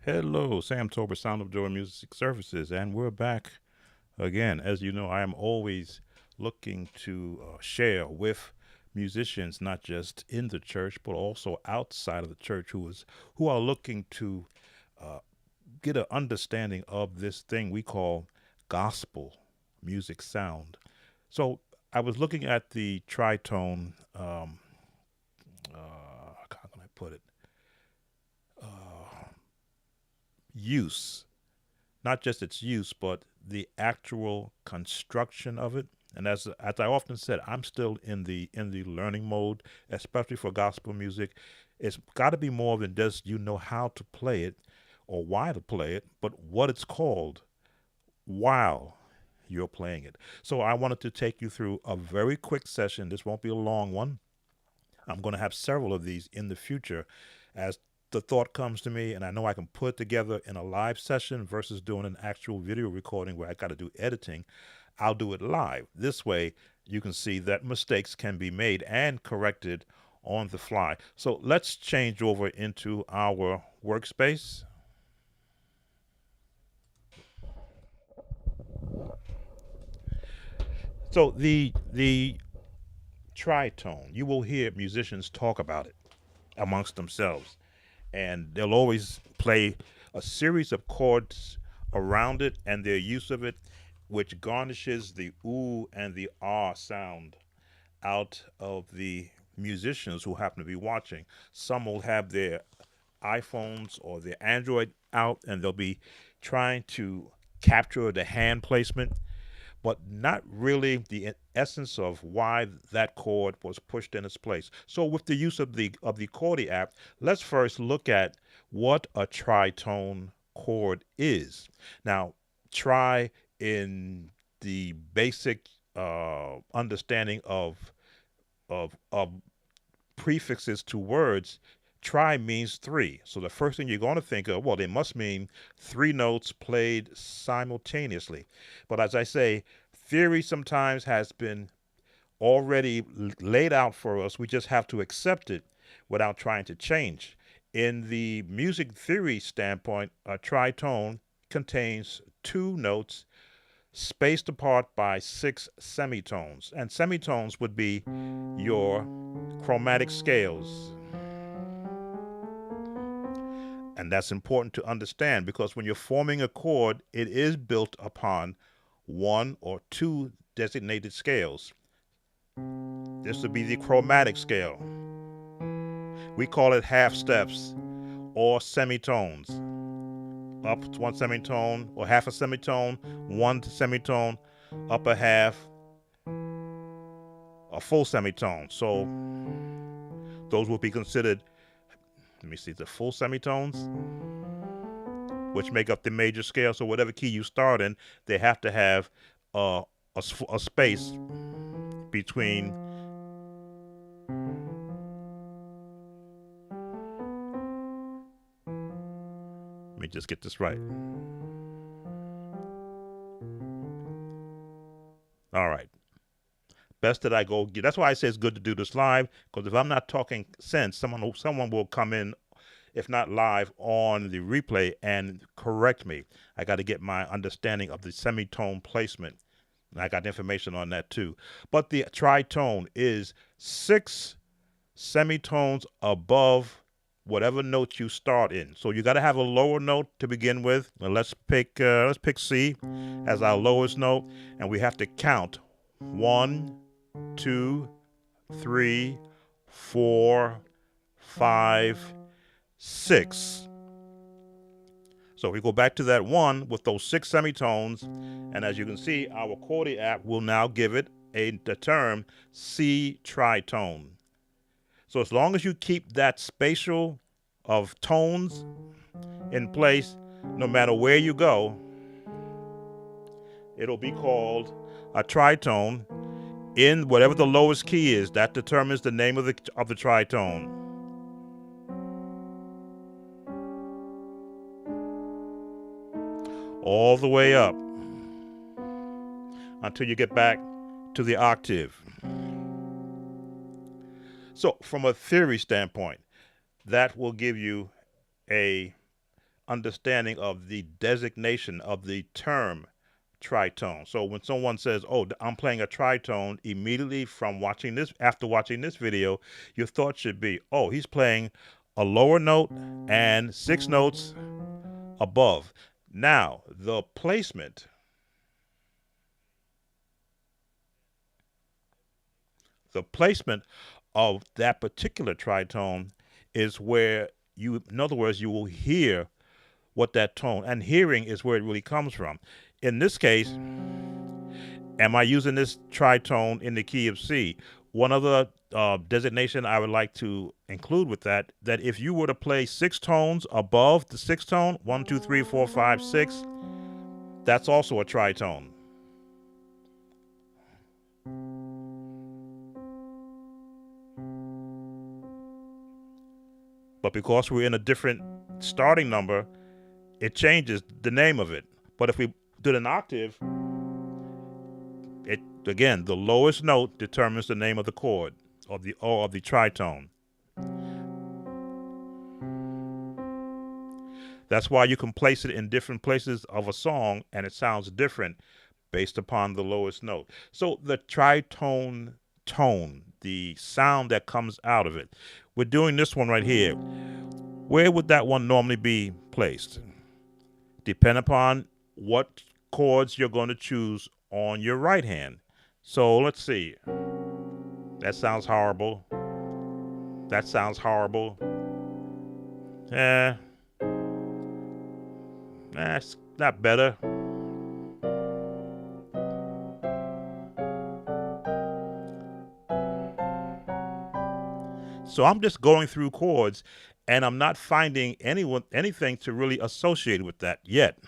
Hello, Sam Tober, Sound of Joy Music Services, and we're back again. As you know, I am always looking to share with musicians, not just in the church, but also outside of the church, who are looking to uh, get an understanding of this thing we call gospel music sound. So I was looking at the Tritone. How can I put it? Use, not just its use, but the actual construction of it. And as I often said, I'm still in the learning mode, especially for gospel music. It's got to be more than just you know how to play it or why to play it, but what it's called while you're playing it. So I wanted to take you through a very quick session. This won't be a long one. I'm going to have several of these in the future as the thought comes to me and I know I can put it together in a live session versus doing an actual video recording where I got to do editing. I'll do it live. This way you can see that mistakes can be made and corrected on the fly. So let's change over into our workspace. So the tritone, you will hear musicians talk about it amongst themselves, and they'll always play a series of chords around it and their use of it, which garnishes the ooh and the ah sound out of the musicians who happen to be watching. Some will have their iPhones or their Android out and they'll be trying to capture the hand placement, but not really the essence of why that chord was pushed in its place. So with the use of the Chordy app, let's first look at what a tritone chord is. Now, try in the basic understanding of prefixes to words, try means three. So the first thing you're going to think of, well, they must mean three notes played simultaneously. But as I say, theory sometimes has been already laid out for us. We just have to accept it without trying to change. In the music theory standpoint, a tritone contains two notes spaced apart by six semitones. And semitones would be your chromatic scales. And that's important to understand because when you're forming a chord, it is built upon one or two designated scales. This would be the chromatic scale. We call it half steps or semitones. Up one semitone or half a semitone, one semitone, up a half, a full semitone. So those will be considered, let me see, the full semitones, which make up the major scale. So whatever key you start in, they have to have a space between let me just get this right. All right. Best that I go get. That's why I say it's good to do this live, because if I'm not talking sense, someone will come in, if not live, on the replay and correct me. I got to get my understanding of the semitone placement. And I got information on that too. But the tritone is six semitones above whatever note you start in. So you got to have a lower note to begin with. Now let's pick C as our lowest note, and we have to count 1, 2, 3, 4, 5, 6. So we go back to that one with those six semitones, and as you can see, our Chordy app will now give it the term C tritone. So as long as you keep that spatial of tones in place, no matter where you go, it'll be called a tritone in whatever the lowest key is. That determines the name of the tritone. All the way up until you get back to the octave. So from a theory standpoint, that will give you a understanding of the designation of the term tritone. So when someone says, "Oh, I'm playing a tritone," immediately from watching this, after watching this video, your thought should be, "Oh, he's playing a lower note and 6 notes above." Now, the placement of that particular tritone is where you, in other words, you will hear what that tone, and hearing is where it really comes from. In this case, am I using this tritone in the key of C? One other designation I would like to include with that if you were to play 6 tones above the 6 tone, 1, 2, 3, 4, 5, 6, that's also a tritone. But because we're in a different starting number, it changes the name of it. But if we did an octave, it again, the lowest note determines the name of the chord of the tritone. That's why you can place it in different places of a song and it sounds different based upon the lowest note. So the tritone tone, the sound that comes out of it. We're doing this one right here. Where would that one normally be placed? Depend upon what chords you're going to choose on your right hand. So let's see. That sounds horrible. That sounds horrible. That's not better. So I'm just going through chords and I'm not finding anything to really associate with that yet.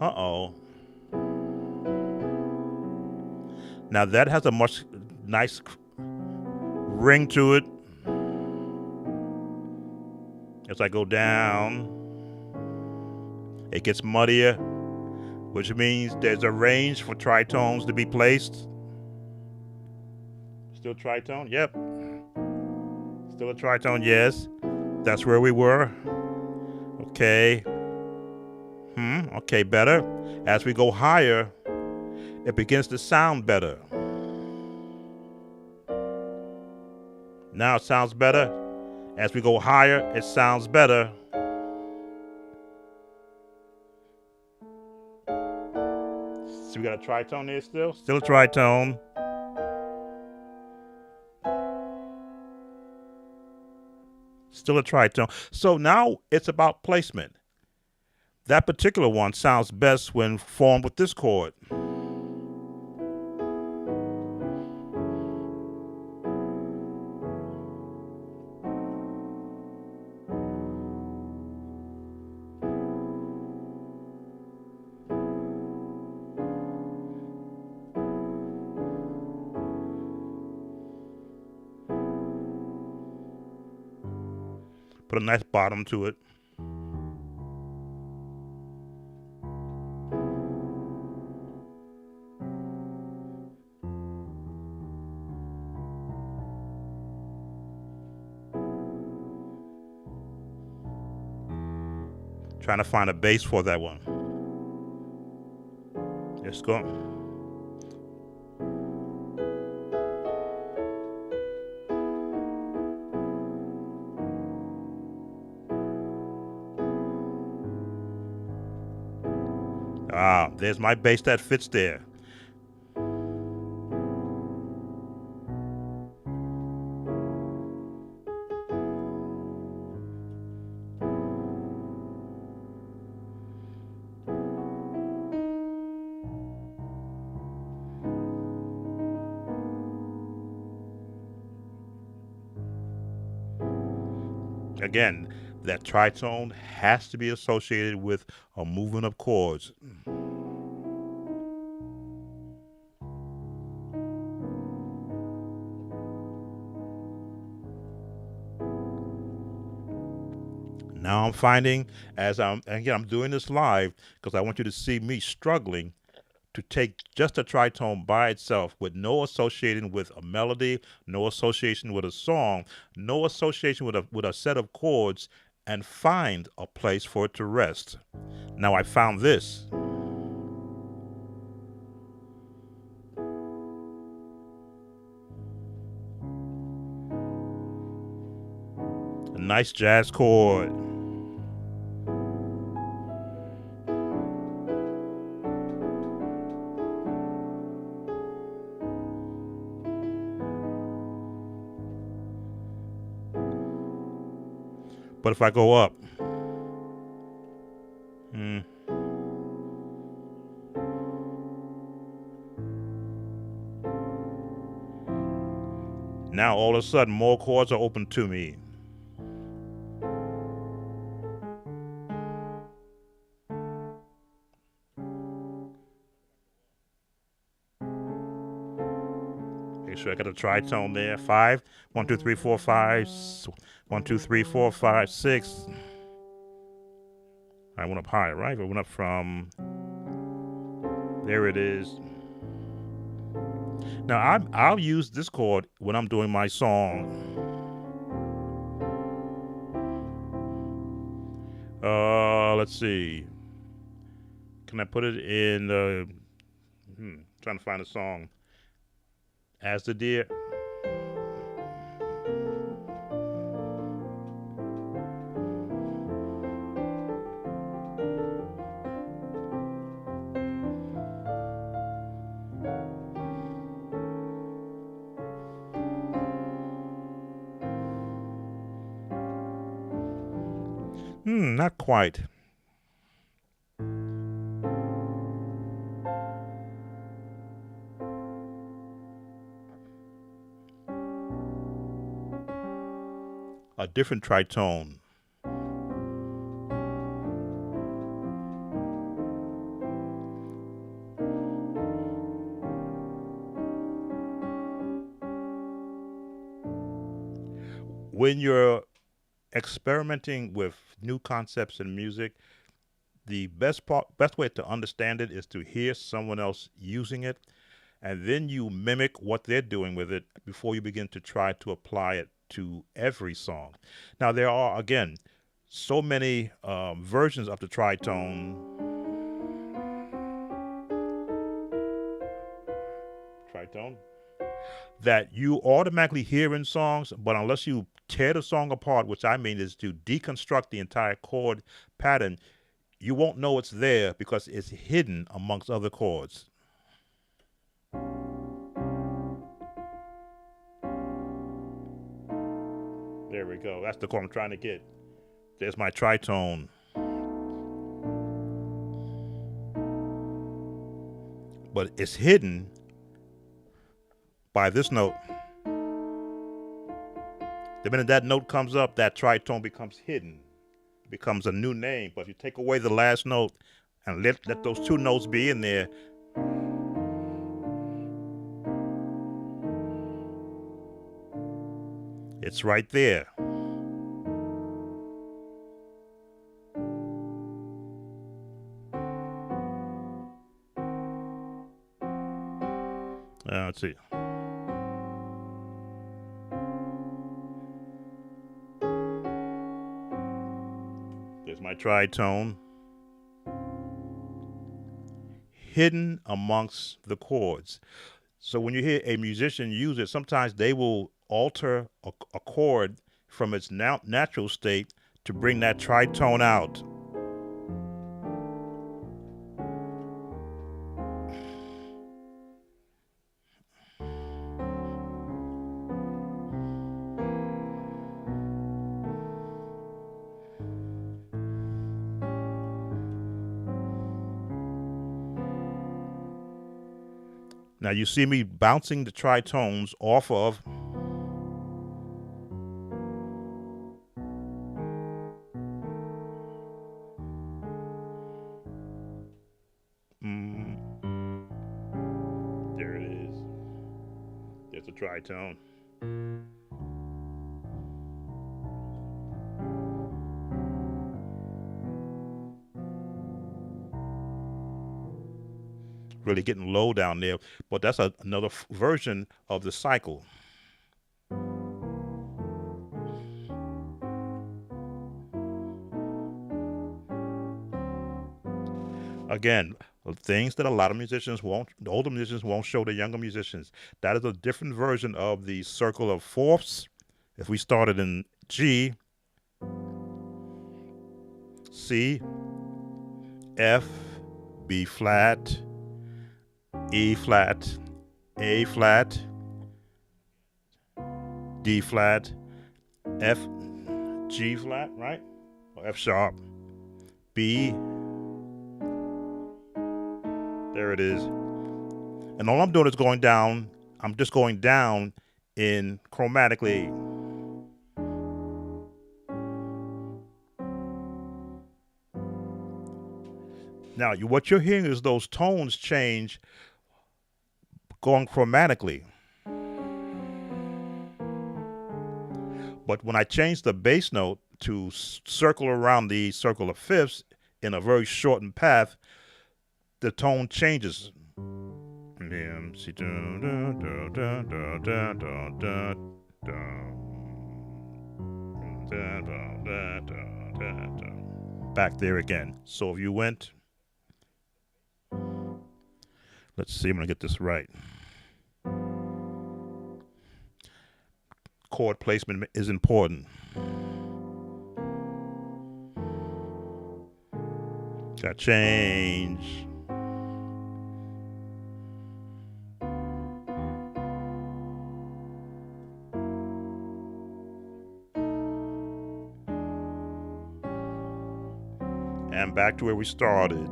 Uh-oh. Now that has a much nice ring to it. As I go down, it gets muddier, which means there's a range for tritones to be placed. Still tritone? Yep. Still a tritone, yes. That's where we were. Okay. Okay, better. As we go higher, it begins to sound better. Now it sounds better. As we go higher, it sounds better. So we got a tritone there still? Still a tritone. Still a tritone. So now it's about placement. That particular one sounds best when formed with this chord. Put a nice bottom to it. Trying to find a bass for that one. Let's go. There's my bass that fits there. Again, that tritone has to be associated with a movement of chords. Now I'm finding, I'm doing this live because I want you to see me struggling to take just a tritone by itself with no association with a melody, no association with a song, no association with a set of chords, and find a place for it to rest. Now I found this. A nice jazz chord. But if I go up, now all of a sudden more chords are open to me. Make sure I got a tritone there. 5, 1, 2, 3, 4, 5. 1, 2, 3, 4, 5, 6. I went up higher, right? I went up from. There it is. Now I'll use this chord when I'm doing my song. Let's see. Can I put it in? Trying to find a song. As the Deer. Not quite. A different tritone. When you're experimenting with new concepts in music, the best way to understand it is to hear someone else using it, and then you mimic what they're doing with it before you begin to try to apply it to every song. Now there are again so many versions of the tritone. Tritone that you automatically hear in songs, but unless you tear the song apart, which I mean is to deconstruct the entire chord pattern, you won't know it's there because it's hidden amongst other chords. There we go. That's the chord I'm trying to get. There's my tritone. But it's hidden by this note. The minute that note comes up, that tritone becomes hidden, becomes a new name. But if you take away the last note and let those two notes be in there, it's right there. Let's see. There's my tritone. Hidden amongst the chords. So when you hear a musician use it, sometimes they will alter a chord from its natural state to bring that tritone out. Now you see me bouncing the tritones off of there it is. There's a tritone. really getting low down there, but that's another version of the cycle. Again, things that a lot of musicians won't, the older musicians won't show the younger musicians. That is a different version of the circle of fourths. If we started in G, C, F, B flat, E flat, A flat, D flat, F, G flat, right? Or F sharp, B. There it is. And all I'm doing is going down. I'm just going down in chromatically. Now, what you're hearing is those tones change going chromatically. But when I change the bass note to circle around the circle of fifths in a very shortened path, the tone changes. Back there again. So if you went, let's see, I'm going to get this right. Chord placement is important. Got change. And back to where we started.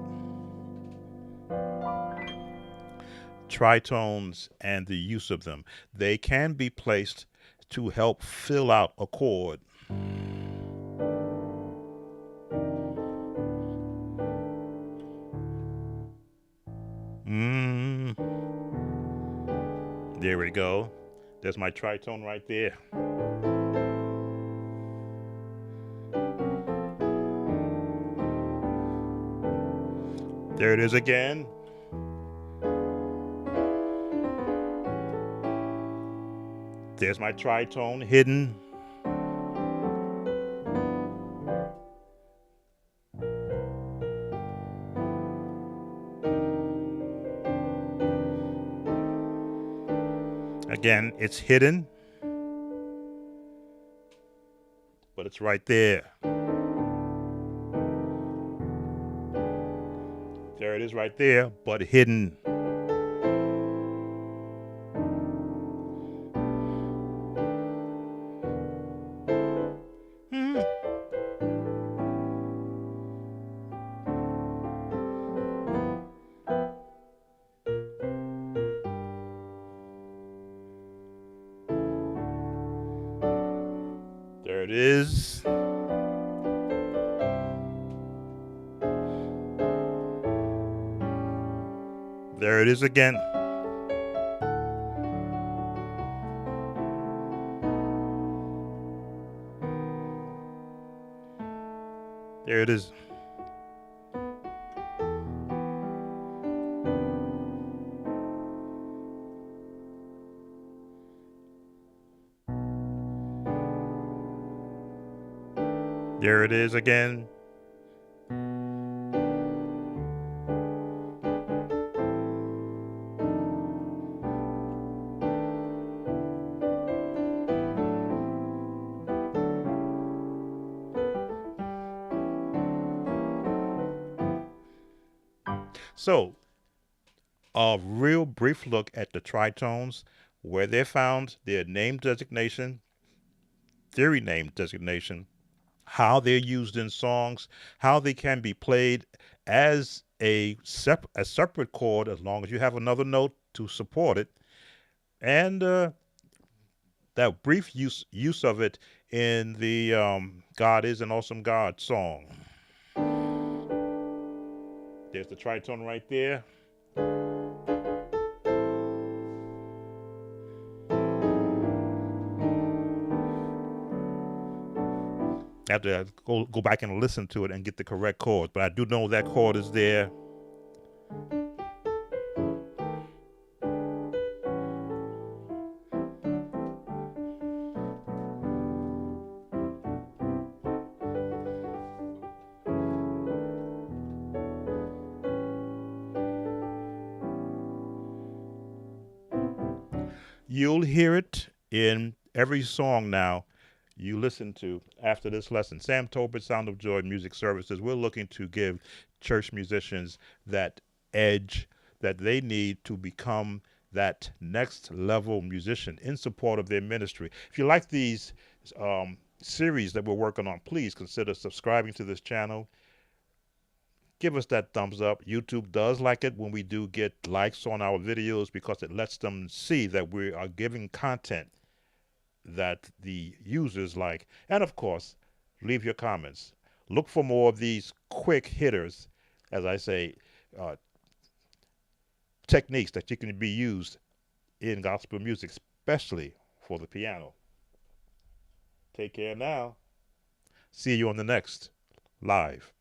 Tritones and the use of them. They can be placed to help fill out a chord. There we go. There's my tritone right there. There it is again. There's my tritone hidden. Again, it's hidden, but it's right there. There it is right there, but hidden. There it is. There it is again. There it is. There it is again. So, a real brief look at the tritones, where they're found, their name designation, theory name designation, how they're used in songs, how they can be played as a separate chord as long as you have another note to support it, and that brief use of it in the God is an Awesome God song. There's the tritone right there. I have to go back and listen to it and get the correct chord, but I do know that chord is there. You'll hear it in every song now you listen to after this lesson. Sam Tolbert, Sound of Joy Music Services. We're looking to give church musicians that edge that they need to become that next level musician in support of their ministry. If you like these series that we're working on, please consider subscribing to this channel. Give us that thumbs up. YouTube does like it when we do get likes on our videos because it lets them see that we are giving content that the users like. And of course, leave your comments. Look for more of these quick hitters, as I say, uh, techniques that you can be used in gospel music, especially for the piano. Take care now. See you on the next live.